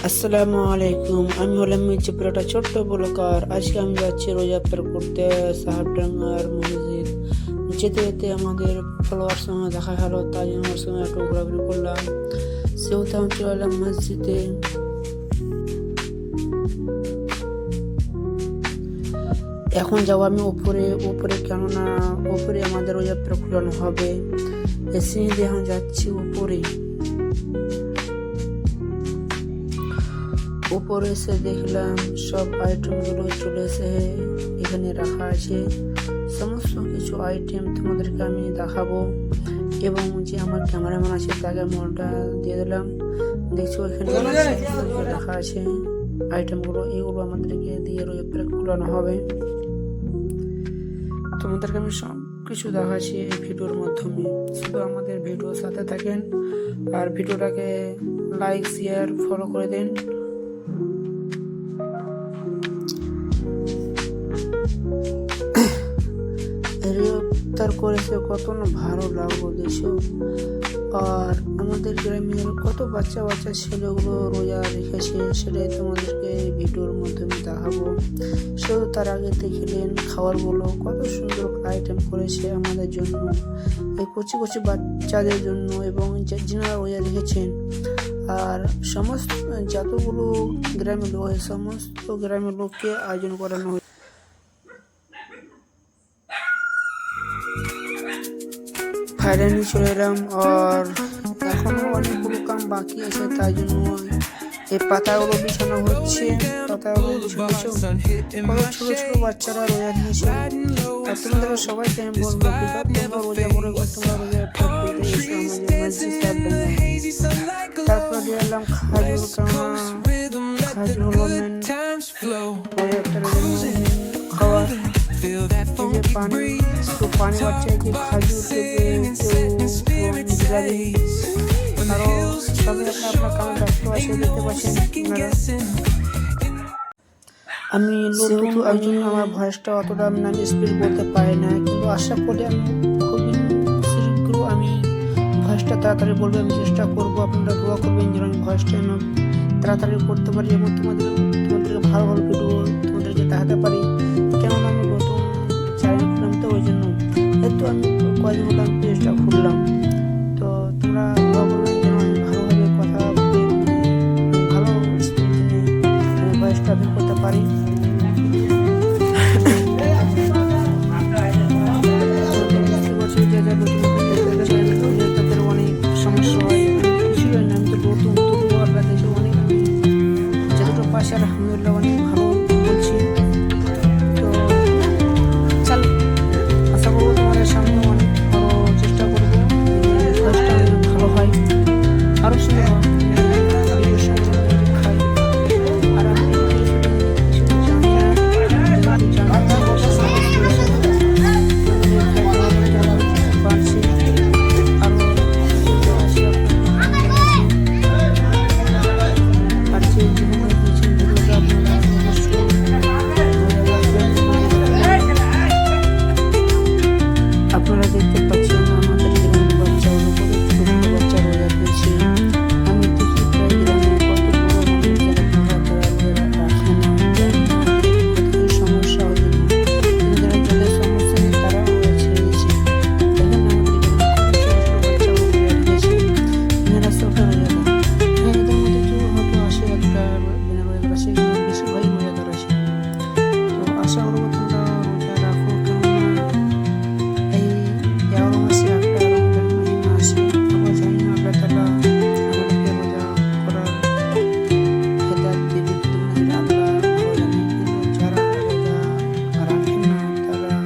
আসসালামু আলাইকুম। আমি হলাম মির্জাপুর একটা ছোট্ট ব্লগার। আজকে আমি যাচ্ছি রোজা ইফতার করতে সাহেবডাঙ্গার মসজিদ। যেতে যেতে আমাদের ফলোয়ার সঙ্গে দেখা হলো, তাই আমার সঙ্গে একটু ঘোরাঘুরি করলাম। সেহেতু আমি চলে এলাম মসজিদে। এখন যাবো আমি উপরে উপরে, কেননা উপরে আমাদের রোজা ইফতার খোলানো হবে। এসে এখন যাচ্ছি উপরে। উপরে এসে দেখলাম সব আইটেমগুলো চলে এসে এখানে রাখা আছে। সমস্ত কিছু আইটেম তোমাদেরকে আমি দেখাবো, এবং যে আমার ক্যামেরাম্যান আছে তাকে মনটা দিয়ে দিলাম। দেখছো এখানে রাখা আছে আইটেমগুলো, এগুলো আমাদেরকে দিয়ে রোজা ইফতার খোলানো হবে। তোমাদেরকে আমি সব কিছু দেখাচ্ছি এই ভিডিওর মাধ্যমে। শুধু আমাদের ভিডিওর সাথে থাকেন আর ভিডিওটাকে লাইক শেয়ার ফলো করে দিন। ইফতার করেছে কত না ভালো লাগলো দেখছো। আর আমাদের গ্রামের কত বাচ্চা বাচ্চা ছেলেগুলো রোজা রেখেছে, সেটাই তোমাদেরকে এই ভিডিওর মাধ্যমে দেখাবো। শুধু তার আগে দেখলেন খাবারগুলো কত সুন্দর আইটেম করেছে আমাদের জন্য, এই কচি কচি বাচ্চাদের জন্য, এবং যারা রোজা রেখেছেন। আর সমস্ত যতগুলো গ্রামের লোক, সমস্ত গ্রামের লোককে আয়োজন করানো হয়েছে। ফাইনালি চলে এলাম। আর এখনো অনেকগুলো কাম বাকি আছে, তাই জন্য এই পাতাগুলো বিছানো হচ্ছে। পাতাগুলো ছোট ছোট বাচ্চারা রোজা নিয়েছে। আর তোমাদের সবাইকে আমি বলবো, তোমরা রোজা করে তোমরা রোজা করতে এসো আমাদের মসজিদ সাহেবডাঙ্গায়। তারপর দিয়ে এলাম খাজুর কামা। খাজুর হলো মেন খাওয়ার। পানি তো পানি বাচ্চা যে খাজুর আরো সবাই আপনার কামে ব্যস্ত আছে, দেখতে পাচ্ছেন। আমি নতুন, ওই জন্য আমার ভয়েসটা অতটা আমি স্পিড বলতে পারি না, কিন্তু আশা করি আমি খুবই শীঘ্র আমি ভয়েসটা তাড়াতাড়ি বলবো। আমি চেষ্টা করবো, আপনারা দোয়া করবেন যেন আমি ভয়েসটা তাড়াতাড়ি করতে পারি এবং তোমাদেরকে ভালো ভালো ভিডিও তোমাদেরকে দেখাতে পারি। কেননা আমি নতুন চ্যানেল খুললাম, তো ওই জন্য একটু আমি কয়েকদিন হলো আমি পেজটা খুললাম। তো তোমরা দোয়া করবেন যেন আমি ভালোভাবে কথা ভালো ভয়েসটা বের করতে পারি। তাদের অনেক সমস্যা হয়, কিছুই হয় না। আমি তো নতুন, তবুও আল্লাহ দেশে অনেক যতটুকু পাশে আলহামদুলিল্লাহ অনেক ভালো বলছি। তো চল, আশা করবো তোমাদের সামনে অনেক ভালো চেষ্টা করবো, ভয়েসটা ভালো হয়, আরও সুন্দর হয়। আপনারা দেখতে পাচ্ছেন আমাদের গ্রামের বাচ্চাগুলো কত ছোট ছোট বাচ্চা রোজা পেয়েছে। আমি দেখি প্রায় গ্রামে কত বড় মানুষ যারা রাখে না, সমস্যা হয় না, যারা যাদের সমস্যা নেই তারাও রোজা ছেড়েছে। দেখেন আমাদের গ্রামে কত ছোট ছোট বাচ্চাগুলো রোজা রেখেছে, এনারা সবাই রোজাদার। এদের মধ্যে কেউ হয়তো আসে একটা বিনা রোজাদার আছে, বেশিরভাগই রোজাদার আছে। তো আশা করবো তোমরা রোজা রাখো, কেননা এই 11 মাসে একটা রমজান মাহিনা আসে। আমরা জানি না আল্লাহ তাআলা আমাদেরকে রোজা করার হেদায়েত দেবে কি না, আল্লাহ ভালো জানে। কিন্তু যারা রোজা রাখে না, তারা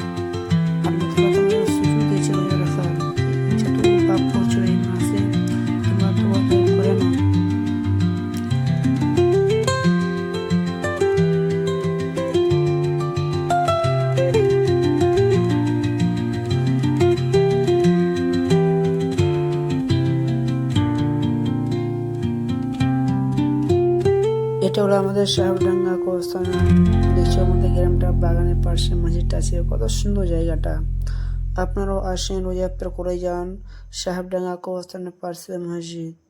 আল্লাহ তাআলা তাদের সুযোগ দিয়েছে রোজা রাখার। যতটুকু পাপ করছো এই মাসে তোমরা তওবা করে নাও। এটা হলো আমাদের সাহেবডাঙ্গা কবরস্থান। দেখছো আমাদের গ্রামটা বাগানের পাশে মসজিদটা আছে, কত সুন্দর জায়গাটা। আপনারাও আসেন, রোজা ইফতার করে যান। সাহেবডাঙ্গা কবরস্থানের পাশে মসজিদ।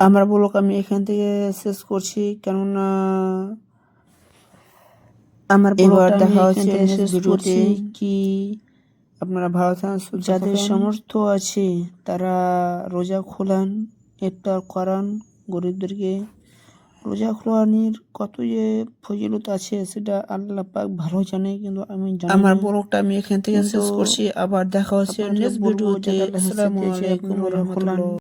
আমার ব্লগ আমি এখান থেকে শেষ করছি, কেননা আমার এবার দেখা হচ্ছে নেক্সট ভিডিওতে। কি আপনারা ভালো থাকেন, যাদের সামর্থ্য আছে তারা রোজা খোলান, ইফতার করান গরিবদেরকে। রোজা খোলানির কত যে ফজিলত আছে সেটা আল্লাহ পাক ভালো জানে, কিন্তু আমি জানি। আমার ব্লগটা আমি এখান থেকে শেষ করছি, আবার দেখা হচ্ছে নেক্সট ভিডিওতে। আসসালামু আলাইকুম ওয়া রাহমাতুল্লাহ।